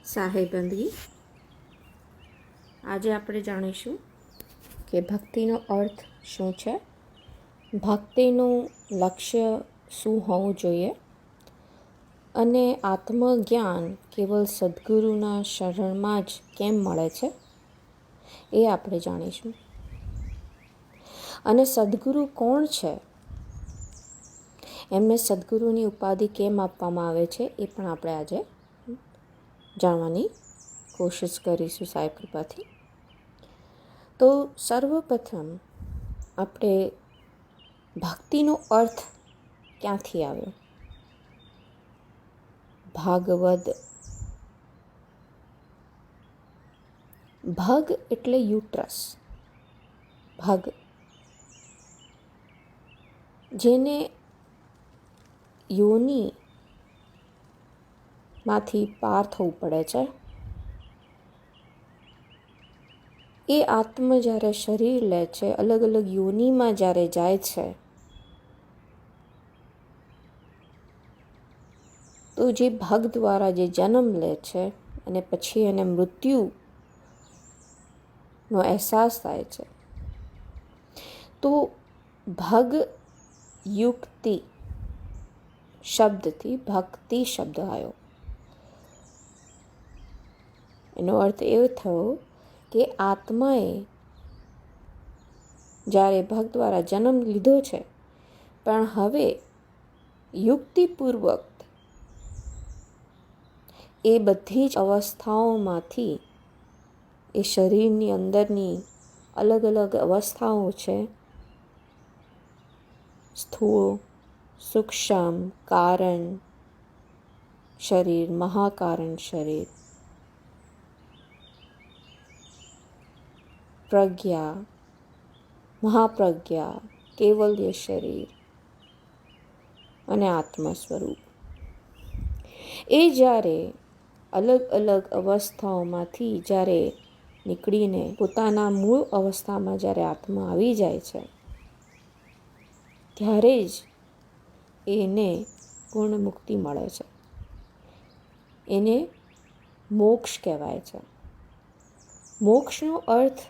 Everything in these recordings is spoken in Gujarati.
સાહેબંદગી. આજે આપણે જાણીશું કે ભક્તિનો અર્થ શું છે, ભક્તિનું લક્ષ્ય શું હોવું જોઈએ અને આત્મજ્ઞાન કેવલ સદ્ગુરુના શરણમાં જ કેમ મળે છે એ આપણે જાણીશું. અને સદ્ગુરુ કોણ છે, એમને સદ્ગુરુની ઉપાધિ કેમ આપવામાં આવે છે એ પણ આપણે આજે જાણવાની કોશિશ કરીશું સાહેબ કૃપાથી. તો સર્વપ્રથમ આપણે ભક્તિનો અર્થ ક્યાંથી આવ્યો? ભાગવદ. ભગ એટલે યુટ્રસ. ભગ જેને યોનિમાંથી પાર થવું પડે છે, એ આત્મ જ્યારે શરીર લે છે, અલગ અલગ યોનિમાં જ્યારે જાય છે, તો જે ભગ દ્વારા જે જન્મ લે છે અને પછી એને મૃત્યુનો અહેસાસ થાય છે, તો ભગ યુક્તિ શબ્દથી ભક્તિ શબ્દ આવ્યો. એનો અર્થ એવો થયો કે આત્માએ જ્યારે ભગ દ્વારા જન્મ લીધો છે, પણ હવે યુક્તિપૂર્વક એ બધી જ અવસ્થાઓમાંથી, એ શરીરની અંદરની અલગ અલગ અવસ્થાઓ છે, સ્થૂળ, સૂક્ષ્મ, કારણ શરીર, મહાકારણ શરીર, પ્રજ્ઞા, મહાપ્રજ્ઞા, કેવલ્ય શરીર અને આત્મ સ્વરૂપ, એ જ્યારે અલગ અલગ અવસ્થાઓમાંથી જ્યારે નીકળીને પોતાના મૂળ અવસ્થામાં જ્યારે આત્મા આવી જાય છે, ત્યારે જ એને પૂર્ણ મુક્તિ મળે છે. એને મોક્ષ કહેવાય છે. મોક્ષનો અર્થ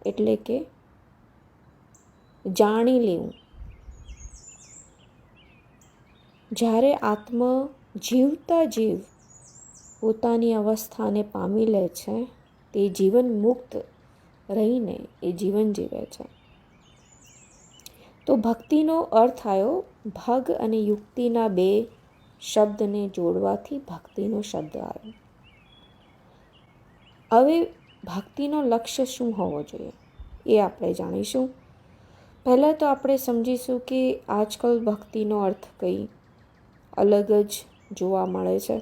એટલે કે જાણી લેવું. જ્યારે આત્મા જીવતા જીવ પોતાની અવસ્થાને પામી લે છે, તે જીવન મુક્ત રહીને એ જીવન જીવે છે. તો ભક્તિનો અર્થ આવ્યો ભગ અને યુક્તિના બે શબ્દને જોડવાથી ભક્તિનો શબ્દ આવ્યો. હવે ભક્તિનો લક્ષ્ય શું હોવો જોઈએ એ આપણે જાણીશું. પહેલાં તો આપણે સમજીશું કે આજકાલ ભક્તિનો અર્થ કંઈ અલગ જ જોવા મળે છે.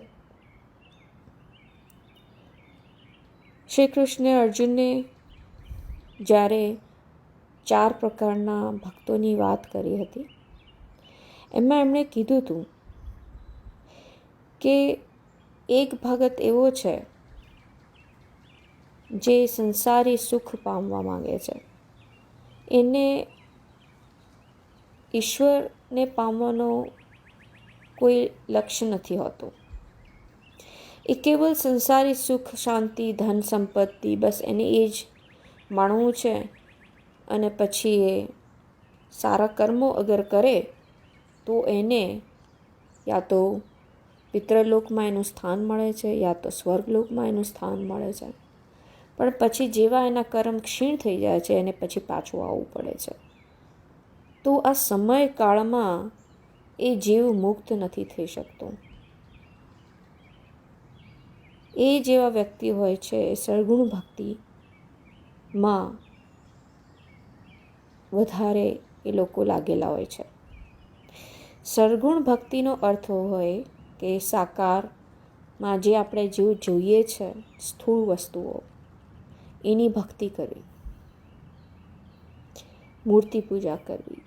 શ્રી કૃષ્ણે અર્જુનને જ્યારે 4 પ્રકારના ભક્તોની વાત કરી હતી, એમાં એમણે કીધું હતું કે એક ભગત એવો છે જે સંસારી સુખ પામવા માંગે છે, એને ઈશ્વરને પામવાનો કોઈ લક્ષ્ય નથી હોતો. એ કેવલ સંસારી સુખ, શાંતિ, ધન સંપત્તિ, બસ એને એ જ માણવું છે. અને પછી એ સારા કર્મો અગર કરે તો એને યા તો પિતૃલોકમાં એનું સ્થાન મળે છે, યા તો સ્વર્ગલોકમાં એનું સ્થાન મળે છે. પણ પછી જેવા એના કર્મ ક્ષીણ થઈ જાય છે, એને પછી પાછું આવવું પડે છે. તો આ સમયકાળમાં એ જીવ મુક્ત નથી થઈ શકતો. એ જેવા વ્યક્તિ હોય છે, એ સર્ગુણ ભક્તિમાં વધારે એ લોકો લાગેલા હોય છે. સર્ગુણ ભક્તિનો અર્થ હોય કે સાકારમાં જે આપણે જે જોઈએ છે સ્થૂળ વસ્તુઓ, એની ભક્તિ કરવી, મૂર્તિ પૂજા કરવી,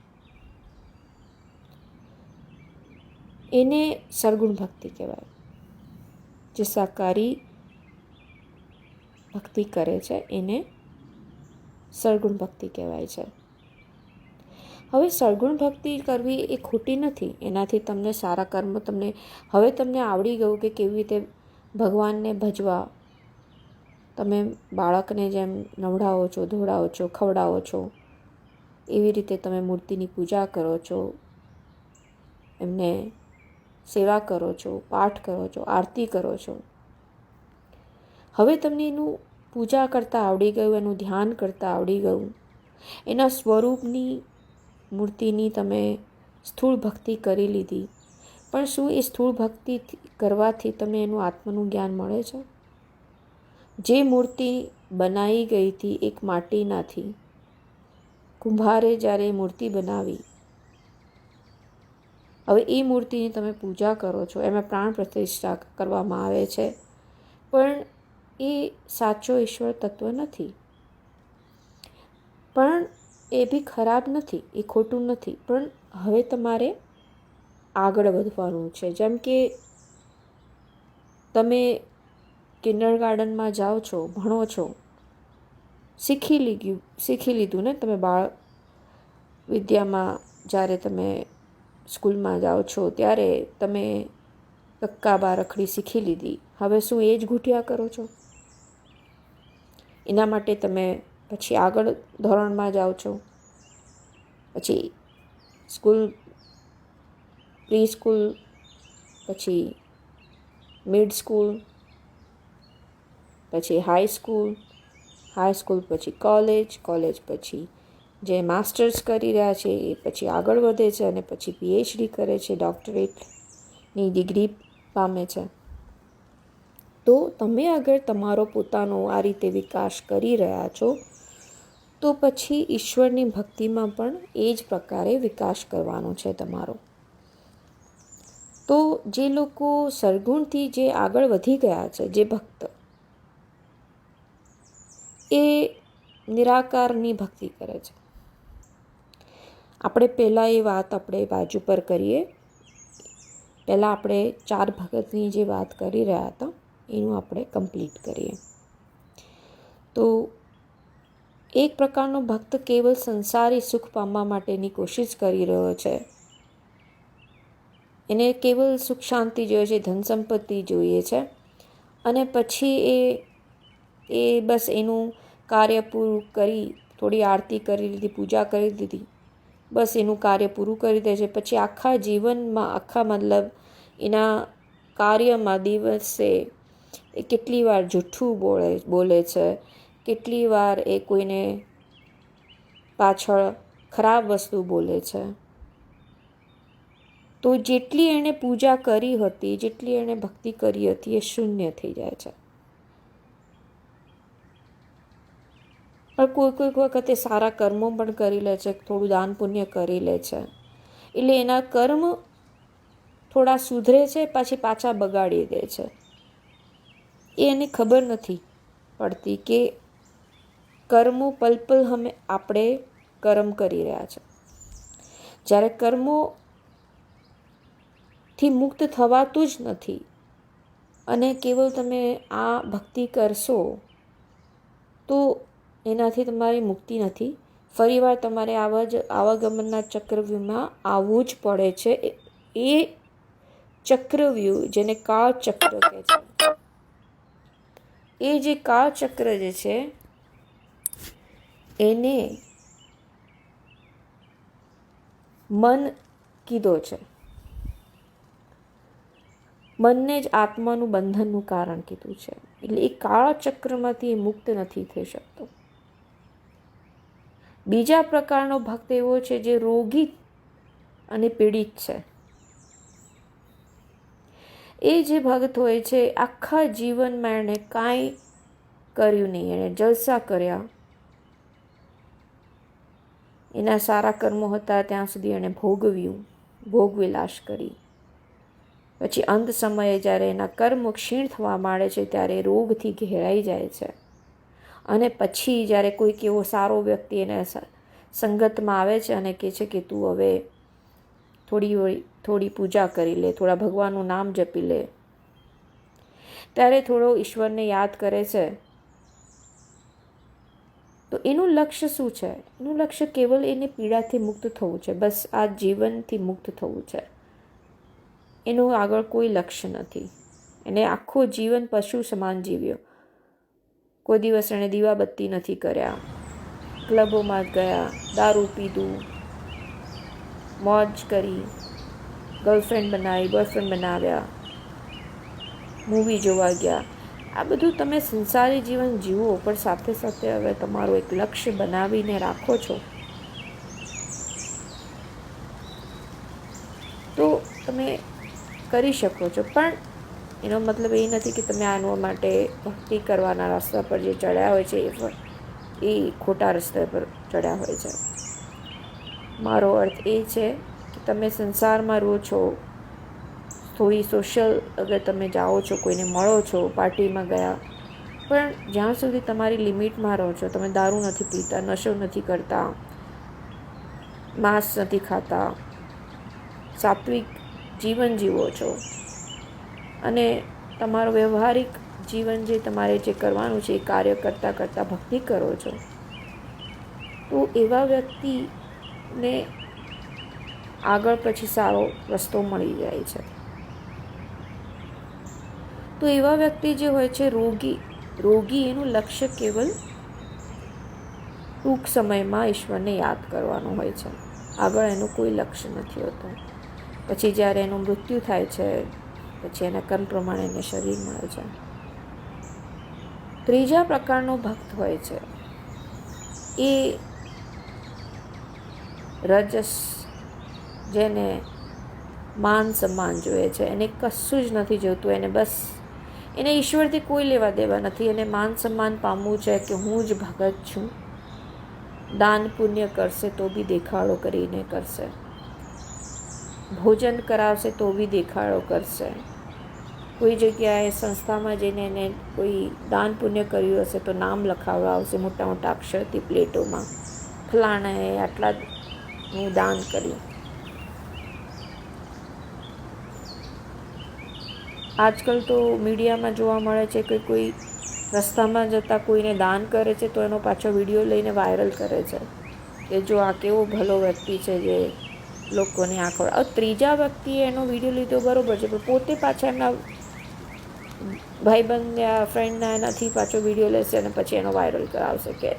એને સર્ગુણ ભક્તિ કહેવાય. જે સાકારી ભક્તિ કરે છે એને સર્ગુણ ભક્તિ કહેવાય છે. હવે સળગુણ ભક્તિ કરવી એ ખોટી નથી. એનાથી તમને સારા કર્મ તમને આવડી ગયું કે કેવી રીતે ભગવાનને ભજવા. તમે બાળકને જેમ નવડાવો છો, ધોવડાવો છો, ખવડાવો છો, એવી રીતે તમે મૂર્તિની પૂજા કરો છો, એમને સેવા કરો છો, પાઠ કરો છો, આરતી કરો છો. હવે તમને એનું પૂજા કરતાં આવડી ગયું, એનું ધ્યાન કરતાં આવડી ગયું, એના સ્વરૂપની મૂર્તિની તમે સ્થૂળ ભક્તિ કરી લીધી. પણ શું એ સ્થૂળ ભક્તિ કરવાથી તમને એનું આત્માનું જ્ઞાન મળે છે? જે મૂર્તિ બનાવી ગઈ હતી એક માટીનાથી, કુંભારે જ્યારે મૂર્તિ બનાવી, હવે એ મૂર્તિની તમે પૂજા કરો છો, એમાં પ્રાણ પ્રતિષ્ઠા કરવામાં આવે છે, પણ એ સાચો ઈશ્વર તત્વ નથી. પણ એ બી ખરાબ નથી, એ ખોટું નથી. પણ હવે તમારે આગળ વધવાનું છે. જેમ કે તમે કિન્ડરગાર્ટનમાં જાઓ છો, ભણો છો, શીખી લીધું ને તમે બાળ વિદ્યામાં. જ્યારે તમે સ્કૂલમાં જાઓ છો ત્યારે તમે કક્કા બારખડી શીખી લીધી. હવે શું એ જ ઘૂંટ્યા કરો છો? એના માટે તમે પછી આગળ ધોરણમાં જાઓ છો, પછી સ્કૂલ, પ્રી સ્કૂલ, પછી મિડ સ્કૂલ, પછી હાઈ સ્કૂલ પછી કોલેજ પછી જે માસ્ટર્સ કરી રહ્યા છે એ પછી આગળ વધે છે અને પછી PhD કરે છે, ડોક્ટરેટની ડિગ્રી પામે છે. તો તમે અગર તમારો પોતાનો આ રીતે વિકાસ કરી રહ્યા છો, તો પછી ઈશ્વરની ભક્તિમાં પણ એ જ પ્રકારે વિકાસ કરવાનો છે તમારો. તો જે લોકો સરગુણથી જે આગળ વધી ગયા છે, જે ભક્ત, એ નિરાકારની ભક્તિ કરે છે. આપણે પહેલાં એ વાત આપણે બાજુ પર કરીએ. પહેલાં આપણે 4 ભગતની જે વાત કરી રહ્યા હતા એનું આપણે કમ્પ્લીટ કરીએ. તો એક પ્રકારનો ભક્ત કેવલ સંસારી સુખ પામવા માટેની કોશિશ કરી રહ્યો છે. એને કેવલ સુખ શાંતિ જોઈએ છે, ધન સંપત્તિ જોઈએ છે, અને પછી એ બસ એનું કાર્ય પૂરું કરી, થોડી આરતી કરી લીધી, પૂજા કરી દીધી, બસ એનું કાર્ય પૂરું કરી દે છે. પછી આખા જીવનમાં, મતલબ એના કાર્યમાં દિવસે એ કેટલી વાર જૂઠું બોલે છે, કેટલી વાર એ કોઈને પાછળ ખરાબ વસ્તુ બોલે છે. તો જેટલી એણે પૂજા કરી હતી, જેટલી એણે ભક્તિ કરી હતી, એ શૂન્ય થઈ જાય છે. પણ કોઈક વખતે સારા કર્મો પણ કરી લે છે, થોડું દાન પુણ્ય કરી લે છે, એટલે એના કર્મ થોડા સુધરે છે, પછી પાછા બગાડી દે છે. એને ખબર નથી પડતી કે કર્મો પલ આપણે કર્મ કરી રહ્યા છે. જ્યારે કર્મોથી મુક્ત થવાતું જ નથી, અને કેવલ તમે આ ભક્તિ કરશો તો એનાથી તમારી મુક્તિ નથી. ફરીવાર તમારે આવાગમનના ચક્રવ્યૂહમાં આવવું જ પડે છે. એ ચક્રવ્યૂહ, જેને કાળ ચક્ર કહે છે, એ જે કાળ ચક્ર જે છે એને મન કીધો છે. મનને જ આત્માનું બંધનનું કારણ કીધું છે. એટલે એ કાળા ચક્રમાંથી મુક્ત નથી થઈ શકતો. બીજા પ્રકારનો ભક્ત એવો છે જે રોગી અને પીડિત છે. એ જે ભક્ત હોય છે, આખા જીવનમાં એણે કાંઈ કર્યું નહીં, એણે જલસા કર્યા, એના સારા કર્મો હતા ત્યાં સુધી એણે ભોગવિલાસ કરી. પછી અંત સમયે જ્યારે એના કર્મ ક્ષીણ થવા માંડે છે, ત્યારે રોગથી ઘેરાઈ જાય છે. અને પછી જ્યારે કોઈક એવો સારો વ્યક્તિ એને સંગતમાં આવે છે અને કહે છે કે તું હવે થોડી પૂજા કરી લે, થોડા ભગવાનનું નામ જપી લે, ત્યારે થોડો ઈશ્વરને યાદ કરે છે, તો એનું લક્ષ્ય શું છે? એનું લક્ષ્ય કેવલ એને પીડાથી મુક્ત થવું છે. બસ આ જીવનથી મુક્ત થવું છે. એનું આગળ કોઈ લક્ષ્ય નથી. એને આખું જીવન પશુ સમાન જીવ્યો. કોઈ દિવસ એણે દીવાબત્તી નથી કર્યા, ક્લબોમાં ગયા, દારૂ પીધું, મોજ કરી, ગર્લફ્રેન્ડ બનાવી, બોયફ્રેન્ડ બનાવ્યા, મૂવી જોવા ગયા. આ બધું તમે સંસારી જીવન જીવો, પણ સાથે સાથે હવે તમારું એક લક્ષ્ય બનાવીને રાખો છો તો તમે કરી શકો છો. પણ એનો મતલબ એ નથી કે તમે આના માટે ભક્તિ કરવાના રસ્તા પર જે ચડ્યા હોય છે એ ખોટા રસ્તા પર ચડ્યા હોય છે. મારો અર્થ એ છે કે તમે સંસારમાં રહો છો, થોડી સોશિયલ અગર તમે જાઓ છો, કોઈને મળો છો, પાર્ટીમાં ગયા, પણ જ્યાં સુધી તમારી લિમિટમાં રહો છો, તમે દારૂ નથી પીતા, નશો નથી કરતા, માંસ નથી ખાતા, સાત્વિક જીવન જીવો છો અને તમારું વ્યવહારિક જીવન જે તમારે જે કરવાનું છે એ કાર્ય કરતાં કરતાં ભક્તિ કરો છો, તો એવા વ્યક્તિને આગળ પછી સારો રસ્તો મળી જાય છે. તો એવા વ્યક્તિ જે હોય છે રોગી એનું લક્ષ્ય કેવલ ટૂંક સમયમાં ઈશ્વરને યાદ કરવાનું હોય છે. આગળ એનું કોઈ લક્ષ્ય નથી હોતું. પછી જ્યારે એનું મૃત્યુ થાય છે, પછી એના કર્મ પ્રમાણે એને શરીર મળે છે. ત્રીજા પ્રકારનો ભક્ત હોય છે એ રજસ, જેને માન સન્માન જોઈએ છે. એને કશું જ નથી જોતું. એને બસ એને ઈશ્વરથી કોઈ લેવા દેવા નથી. એને માન સન્માન પામવું છે કે હું જ ભગત છું. દાન પુણ્ય કરશે તો બી દેખાડો કરીને કરશે, ભોજન કરાવશે તો બી દેખાડો કરશે. કોઈ જગ્યાએ સંસ્થામાં જઈને એને કોઈ દાન પુણ્ય કર્યું હશે તો નામ લખાવડાવશે મોટા મોટા અક્ષરથી પ્લેટોમાં, ફલાણાએ આટલાનું દાન કર્યું. આજકાલ તો મીડિયામાં જોવા મળે છે કે કોઈ રસ્તામાં જતાં કોઈને દાન કરે છે તો એનો પાછો વિડીયો લઈને વાયરલ કરે છે કે જો આ કેવો ભલો વ્યક્તિ છે જે લોકોની આંખો. ત્રીજા વ્યક્તિએ એનો વિડીયો લીધો બરાબર છે, પણ પોતે પાછા એમના ભાઈબંધ યા ફ્રેન્ડના એનાથી પાછો વિડીયો લેશે અને પછી એનો વાયરલ કરાવશે કે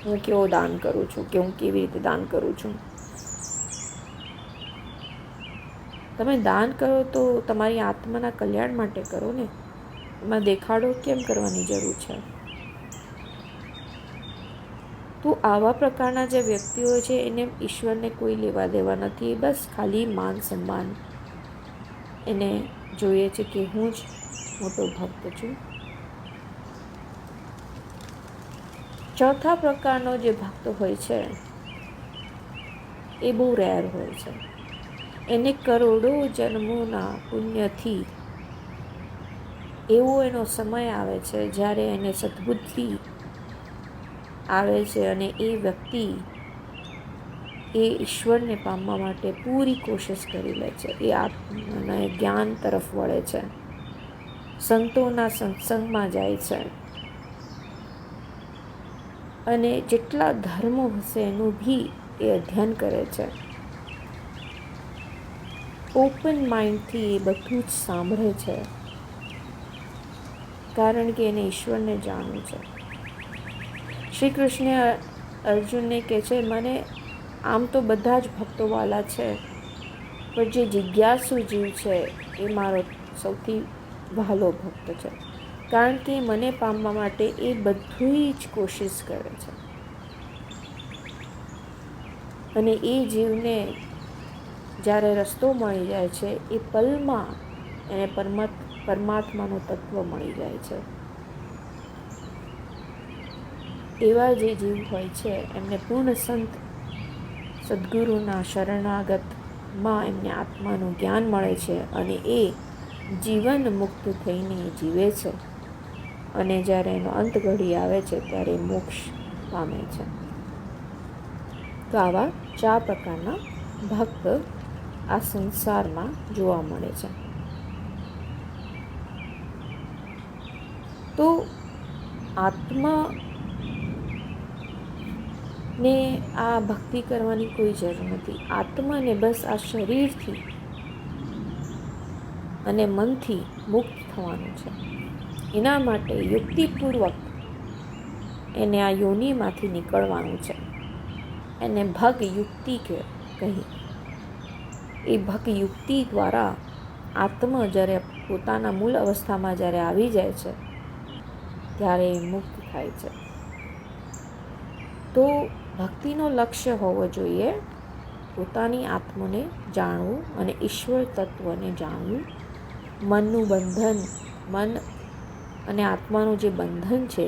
હું કેવો દાન કરું છું, કે હું કેવી રીતે દાન કરું છું. તમે દાન કરો તો તમારી આત્માના કલ્યાણ માટે કરો ને. એમાં દેખાડો કેમ કરવાની જરૂર છે? તો આવા પ્રકારના જે વ્યક્તિઓ છે એને ઈશ્વરને કોઈ લેવા દેવા નથી. બસ ખાલી માન સન્માન એને જોઈએ છે કે હું જ મોટો ભક્ત છું. ચોથા પ્રકારનો જે ભક્ત હોય છે એ બહુ રેર હોય છે. એને કરોડો જન્મોના પુણ્યથી એવો એનો સમય આવે છે જ્યારે એને સદ્બુદ્ધિ આવે છે અને એ વ્યક્તિ એ ઈશ્વરને પામવા માટે પૂરી કોશિશ કરી લે છે. એ આત્માના જ્ઞાન તરફ વળે છે, સંતોના સત્સંગમાં જાય છે અને જેટલા ધર્મો હશે એનું બી એ અધ્યયન કરે છે. ઓપન માઇન્ડથી એ બધું જ સાંભળે છે, કારણ કે એને ઈશ્વરને જાણવું છે. શ્રી કૃષ્ણ અર્જુનને કહે છે મને આમ તો બધા જ ભક્તો વાલા છે, પણ જે જિજ્ઞાસુ જીવ છે એ મારો સૌથી વહાલો ભક્ત છે, કારણ કે મને પામવા માટે એ બધું જ કોશિશ કરે છે. અને એ જીવને જ્યારે રસ્તો મળી જાય છે એ પલમાં એને પરમાત્માનું તત્વ મળી જાય છે. એવા જે જીવ હોય છે એમને પૂર્ણ સંત સદ્ગુરુના શરણાગતમાં એમને આત્માનું જ્ઞાન મળે છે અને એ જીવન મુક્ત થઈને જીવે છે અને જ્યારે એનો અંત ઘડી આવે છે ત્યારે મોક્ષ પામે છે. તો આવા 4 પ્રકારના ભક્ત આ સંસારમાં જોવા મળે છે. તો આત્મા ને આ ભક્તિ કરવાની કોઈ જરૂર નથી. આત્માને બસ આ શરીરથી અને મનથી મુક્ત થવાનું છે. એના માટે યુક્તિપૂર્વક એને આ યોનિમાંથી નીકળવાનું છે. એને ભગ યુક્તિ કહી. એ ભગ યુક્તિ દ્વારા આત્મા જ્યારે પોતાના મૂળ અવસ્થામાં જ્યારે આવી જાય છે ત્યારે એ મુક્ત થાય છે. તો ભક્તિનો લક્ષ્ય હોવો જોઈએ પોતાની આત્માને જાણવું અને ઈશ્વર તત્વને જાણવું. મનનું બંધન, મન અને આત્માનું જે બંધન છે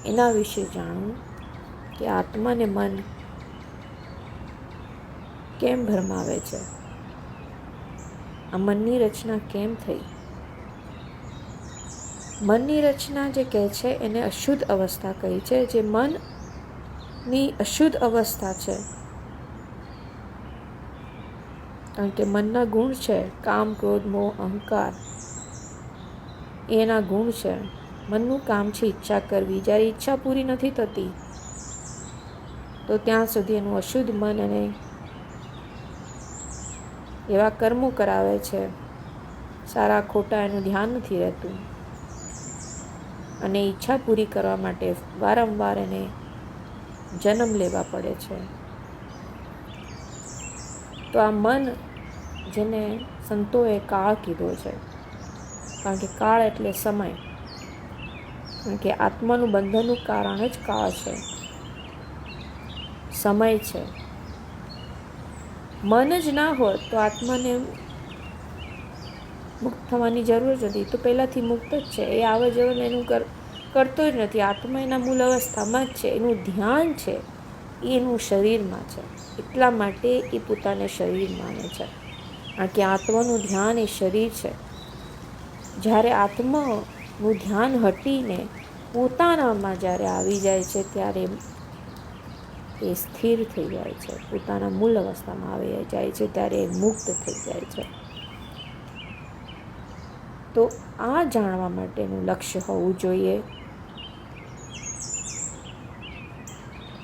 એના વિશે જાણવું કે આત્માને મન કેમ ભરમાવે છે, આ મનની રચના કેમ થઈ. મનની રચના જે કહે છે એને અશુદ્ધ અવસ્થા કહી છે. જે મનની અશુદ્ધ અવસ્થા છે, કારણ કે મનના ગુણ છે કામ, ક્રોધ, મોહ, અહંકાર, એના ગુણ છે. મનનું કામ છે ઈચ્છા કરવી. જ્યારે ઈચ્છા પૂરી નથી થતી તો ત્યાં સુધી એનું અશુદ્ધ મન એને એવા કર્મો કરાવે છે, સારા ખોટા એનું ધ્યાન નથી રહેતું અને ઈચ્છા પૂરી કરવા માટે વારંવાર એને જન્મ લેવા પડે છે. તો આ મન, જેને સંતોએ કાળ કીધો છે, કારણ કે કાળ એટલે સમય, કારણ કે આત્માનું બંધનનું કારણ જ કાળ છે, સમય છે. મન જ ના હોત તો આત્માને મુક્ત થવાની જરૂર જ નથી. તો પહેલાંથી મુક્ત જ છે. એ આવન જવન એનું કરતો જ નથી. આત્મા એના મૂળ અવસ્થામાં જ છે. એનું ધ્યાન છે એ એનું શરીરમાં છે. એટલા માટે એ પોતાને શરીર માને છે, કારણ કે આત્માનું ધ્યાન એ શરીર છે. જ્યારે આત્માનું ધ્યાન હટીને પોતાનામાં જ્યારે આવી જાય છે ત્યારે એ સ્થિર થઈ જાય છે. પોતાના મૂળ અવસ્થામાં આવી જાય છે ત્યારે એ મુક્ત થઈ જાય છે. તો આ જાણવા માટેનું લક્ષ્ય હોવું જોઈએ.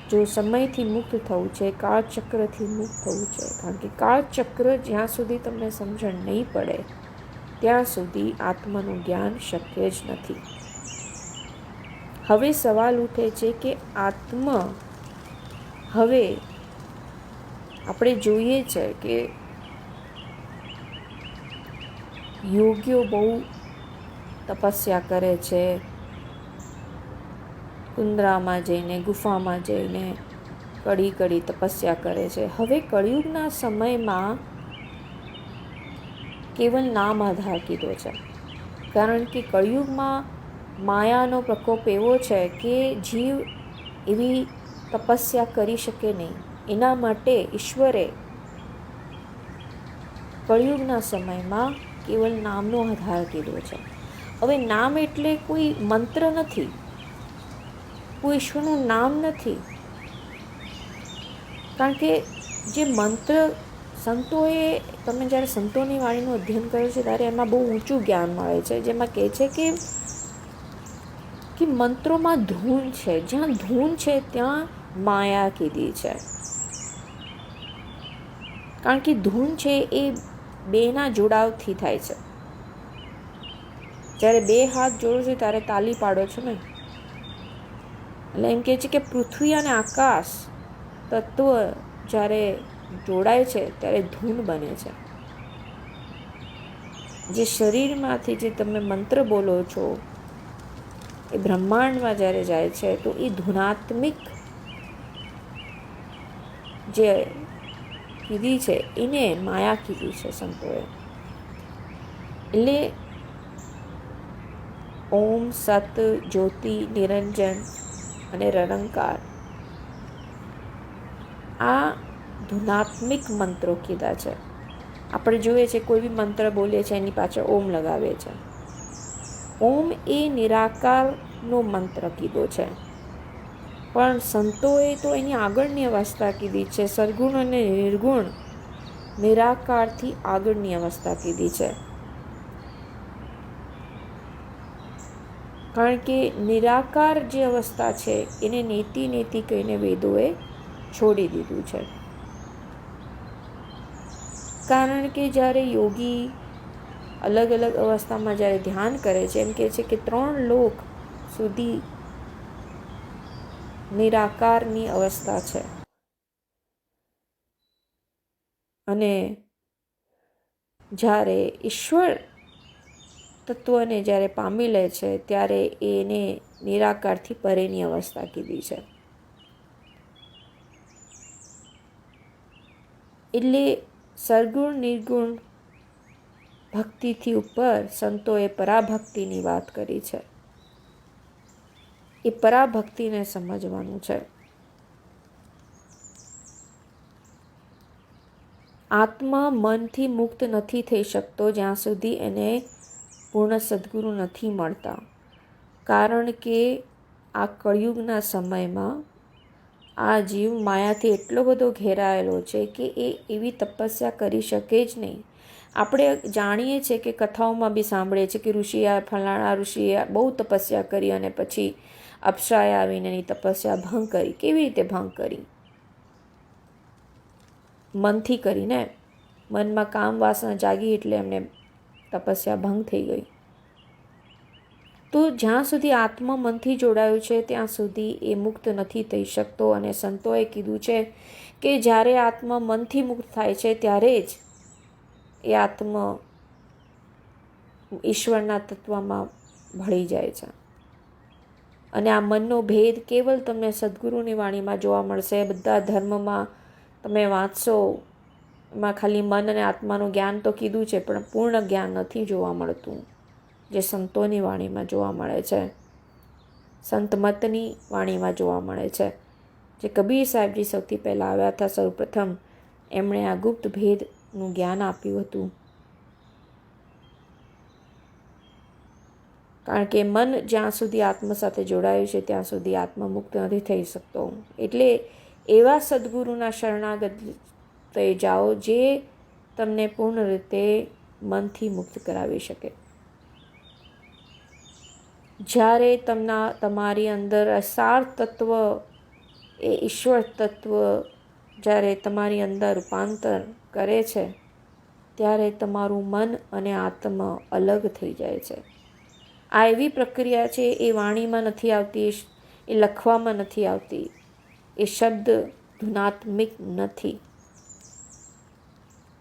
જો સમયથી મુક્ત થવું છે, કાળચક્રથી મુક્ત થવું છે, કારણ કે કાળચક્ર જ્યાં સુધી તમને સમજણ નહીં પડે ત્યાં સુધી આત્માનું જ્ઞાન શક્ય જ નથી. હવે સવાલ ઉઠે છે કે આત્મા, હવે આપણે જોઈએ છે કે યોગીઓ બહુ તપસ્યા કરે છે, કુંદરામાં જઈને, ગુફામાં જઈને કડી તપસ્યા કરે છે. હવે કળિયુગના સમયમાં કેવલ નામ આધાર કીધો છે, કારણ કે કળિયુગમાં માયાનો પ્રકોપ એવો છે કે જીવ એવી તપસ્યા કરી શકે નહીં. એના માટે ઈશ્વરે કળિયુગના સમયમાં કેવલ નામનો આધાર કીધો છે. હવે નામ એટલે કોઈ મંત્ર નથી, કોઈ ઈશ્વરનું નામ નથી, કારણ કે જે મંત્ર સંતોએ, તમે જ્યારે સંતોની વાણીનું અધ્યયન કરો છો ત્યારે એમાં બહુ ઊંચું જ્ઞાન મળે છે, જેમાં કહે છે કે મંત્રોમાં ધૂન છે, જ્યાં ધૂન છે ત્યાં માયા કીધી છે. કારણ કે ધૂન છે એ બેના જોડાવથી થાય છે. જ્યારે બે હાથ જોડો છો ત્યારે તાલી પાડો છો ને, એટલે એમ કહે છે કે પૃથ્વી અને આકાશ તત્વ જ્યારે જોડાય છે ત્યારે ધૂન બને છે. જે શરીરમાંથી જે તમે મંત્ર બોલો છો એ બ્રહ્માંડમાં જ્યારે જાય છે તો એ ધૂનાત્મિક જે કીધી છે એને માયા કીધી છે સંતોએ. એટલે ઓમ, સત, જ્યોતિ, નિરંજન અને નિરંકાર, આ ધૂનાત્મિક મંત્રો કીધા છે. આપણે જોઈએ છે કોઈ બી મંત્ર બોલીએ છીએ એની પાછળ ઓમ લગાવે છે. ઓમ એ નિરાકારનો મંત્ર કીધો છે, પણ સંતોએ તો એની આગળની અવસ્થા કીધી છે. સદગુણ અને નિર્ગુણ, નિરાકારથી આગળની અવસ્થા કીધી છે. કારણ કે નિરાકાર જે અવસ્થા છે એને નેતિ કહીને વેદોએ છોડી દીધું છે. કારણ કે જ્યારે યોગી અલગ અલગ અવસ્થામાં જ્યારે ધ્યાન કરે છે, એમ કહે છે કે 3 લોક સુધી નિરાકારની અવસ્થા છે. અને જ્યારે ઈશ્વર તત્વને જ્યારે પામી લે છે ત્યારે એને નિરાકારથી પરેની અવસ્થા કીધી છે. એટલે સરગુણ નિર્ગુણ ભક્તિથી ઉપર સંતોએ પરાભક્તિની વાત કરી છે. એ પરાભક્તિને સમજવાનું છે. આત્મા મનથી મુક્ત નથી થઈ શકતો જ્યાં સુધી એને પૂર્ણ સદગુરુ નથી મળતા. કારણ કે આ કળિયુગના સમયમાં આ જીવ માયાથી એટલો બધો ઘેરાયેલો છે કે એ એવી તપસ્યા કરી શકે જ નહીં. આપણે જાણીએ છીએ કે કથાઓમાં બી સાંભળીએ છીએ કે ફલાણા ઋષિએ બહુ તપસ્યા કરી અને પછી અપ્સરાએ આવીને એની તપસ્યા ભંગ કરી. કેવી રીતે ભંગ કરી? મનથી કરીને. મનમાં કામ વાસના જાગી એટલે એમને તપસ્યા ભંગ થઈ ગઈ. તો જ્યાં સુધી આત્મા મનથી જોડાયું છે ત્યાં સુધી એ મુક્ત નથી થઈ શકતો. અને સંતોએ કીધું છે કે જ્યારે આત્મા મનથી મુક્ત થાય છે ત્યારે જ એ આત્મા ઈશ્વરના તત્વમાં ભળી જાય છે. અને આ મનનો ભેદ કેવલ તમને સદગુરુની વાણીમાં જોવા મળશે. બધા ધર્મમાં તમે વાંચશો, એમાં ખાલી મન અને આત્માનું જ્ઞાન તો કીધું છે, પણ પૂર્ણ જ્ઞાન નથી જોવા મળતું જે સંતોની વાણીમાં જોવા મળે છે, સંત મતની વાણીમાં જોવા મળે છે. જે કબીર સાહેબજી સૌથી પહેલાં આવ્યા હતા, સૌપ્રથમ એમણે આ ગુપ્ત ભેદનું જ્ઞાન આપ્યું હતું. કારણ કે મન જ્યાં સુધી આત્મા સાથે જોડાયું છે ત્યાં સુધી આત્મા મુક્ત નથી થઈ શકતો. એટલે એવા સદગુરુના શરણાગત થઈ જાઓ જે તમને પૂર્ણ રીતે મનથી મુક્ત કરાવી શકે. જ્યારે તમારી અંદર સાર તત્વ એ ઈશ્વર તત્વ જ્યારે તમારી અંદર રૂપાંતર કરે છે ત્યારે તમારું મન અને આત્મા અલગ થઈ જાય છે. આ એવી પ્રક્રિયા છે, એ વાણીમાં નથી આવતી, એ લખવામાં નથી આવતી, એ શબ્દ ધુનાત્મિક નથી.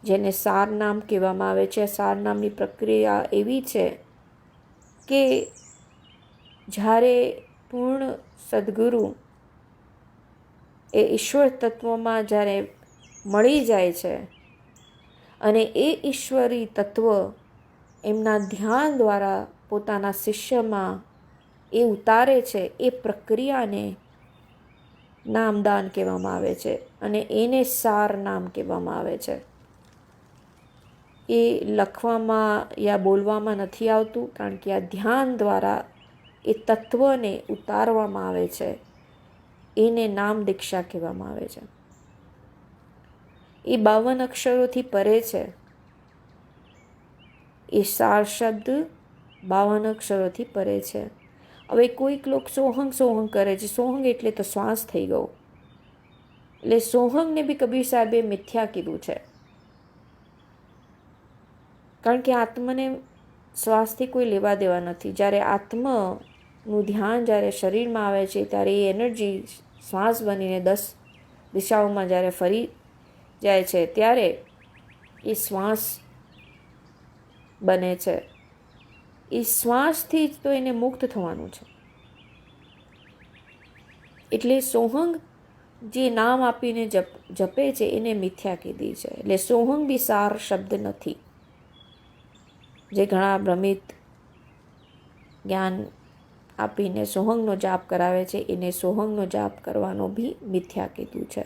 જેને સાર નામ કહેવામાં આવે છે. સાર નામની પ્રક્રિયા એવી છે કે જ્યારે પૂર્ણ સદગુરુ એ ઈશ્વર તત્વમાં જ્યારે મળી જાય છે અને એ ઈશ્વરી તત્વ એમના ધ્યાન દ્વારા પોતાના શિષ્યમાં એ ઉતારે છે, એ પ્રક્રિયાને નામદાન કહેવામાં આવે છે અને એને સાર નામ કહેવામાં આવે છે. એ લખવામાં યા બોલવામાં નથી આવતું, કારણ કે આ ધ્યાન દ્વારા એ તત્વને ઉતારવામાં આવે છે. એને નામ દીક્ષા કહેવામાં આવે છે. એ 52 અક્ષરોથી પરે છે. એ સાર શબ્દ 52 અક્ષરોથી પરે છે. હવે કોઈક લોક સોહંગ કરે છે. સોહંગ એટલે તો શ્વાસ થઈ ગયો. એટલે સોહંગને બી કબીર સાહેબે મિથ્યા કીધું છે. કારણ કે આત્માને શ્વાસથી કોઈ લેવા દેવા નથી. જ્યારે આત્માનું ધ્યાન જ્યારે શરીરમાં આવે છે ત્યારે એ એનર્જી શ્વાસ બનીને 10 દિશાઓમાં જ્યારે ફરી જાય છે ત્યારે એ શ્વાસ બને છે. એ શ્વાસથી જ તો એને મુક્ત થવાનું છે. એટલે સોહંગ જે નામ આપીને જપે છે એને મિથ્યા કીધી છે. એટલે સોહંગ બી સાર શબ્દ નથી. જે ઘણા ભ્રમિત જ્ઞાન આપીને સોહંગનો જાપ કરાવે છે એને સોહંગનો જાપ કરવાનો બી મિથ્યા કીધું છે.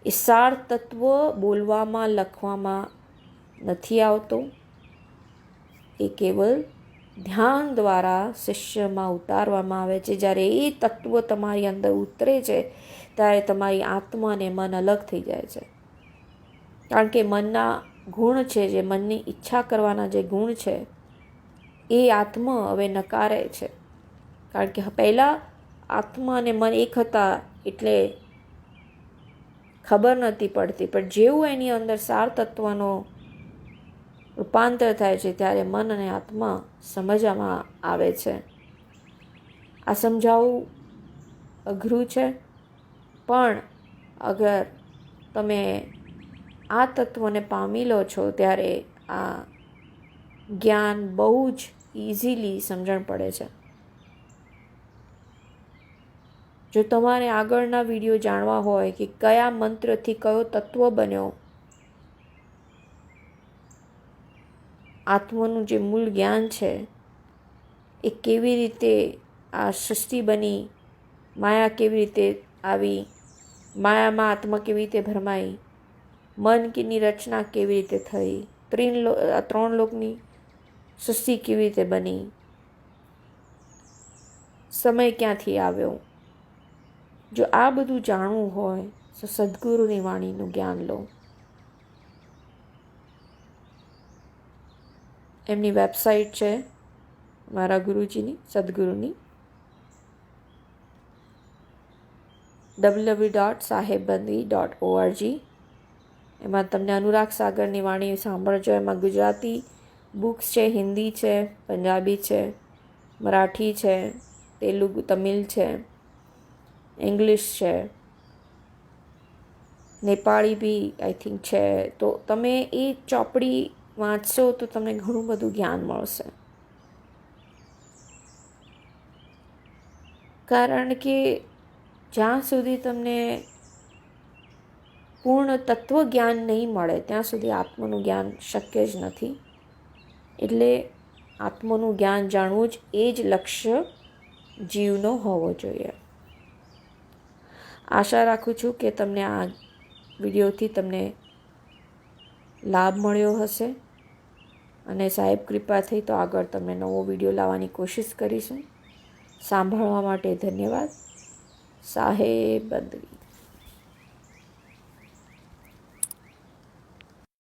એ સાર તત્વ બોલવામાં લખવામાં નથી આવતો. એ કેવલ ધ્યાન દ્વારા શિષ્યમાં ઉતારવામાં આવે છે. જ્યારે એ તત્વ તમારી અંદર ઉતરે છે ત્યારે તમારી આત્મા અને મન અલગ થઈ જાય છે. કારણ કે મનના ગુણ છે, જે મનની ઈચ્છા કરવાના જે ગુણ છે એ આત્મા હવે નકારે છે. કારણ કે પહેલાં આત્મા અને મન એક હતા, એટલે ખબર નથી પડતી, પણ જેવું એની અંદર સાર તત્વનો રૂપાંતર થાય છે ત્યારે મન અને આત્મા સમજવામાં આવે છે. આ સમજાવવું અઘરું છે, પણ અગર તમે આ તત્વને પામી લો છો ત્યારે આ જ્ઞાન બહુ જ ઇઝીલી સમજણ પડે છે. જો તમારે આગળના વિડીયો જાણવા હોય કે કયા મંત્રથી કયો તત્વ બન્યો, આત્માનું જે મૂળ જ્ઞાન છે એ કેવી રીતે આ સૃષ્ટિ બની, માયા કેવી રીતે આવી, માયામાં આત્મા કેવી રીતે ભરમાઈ, મન કીની રચના કેવી રીતે થઈ, ત્રણ લોકની સૃષ્ટિ કેવી રીતે બની, સમય ક્યાંથી આવ્યો, જો આ બધું જાણવું હોય તો સદગુરુની વાણીનું જ્ઞાન લો. એમની વેબસાઇટ છે મારા ગુરુજીની, સદગુરુની, www.sahebandri.org. એમાં તમને અનુરાગ સાગરની વાણી સાંભળજો. એમાં ગુજરાતી બુક્સ છે, હિન્દી છે, પંજાબી છે, મરાઠી છે, તેલુગુ, તમિલ છે, ઇંગ્લિશ છે, નેપાળી બી આઈ થિંક છે. તો તમે એ ચોપડી વાંચશો તો તમને ઘણું બધું જ્ઞાન મળશે. કારણ કે જ્યાં સુધી તમને પૂર્ણ તત્વ જ્ઞાન નહીં મળે ત્યાં સુધી આત્માનું જ્ઞાન શક્ય જ નથી. એટલે આત્માનું જ્ઞાન જાણવું જ એ જ લક્ષ્ય જીવનો હોવો જોઈએ. આશા રાખું છું કે તમને આ વિડીયોથી તમને લાભ મળ્યો હશે, અને સાહેબ કૃપા થઈ તો આગળ તમને નવો વિડીયો લાવવાની કોશિશ કરીશું. સાંભળવા માટે ધન્યવાદ. સાહેબ બંદરી.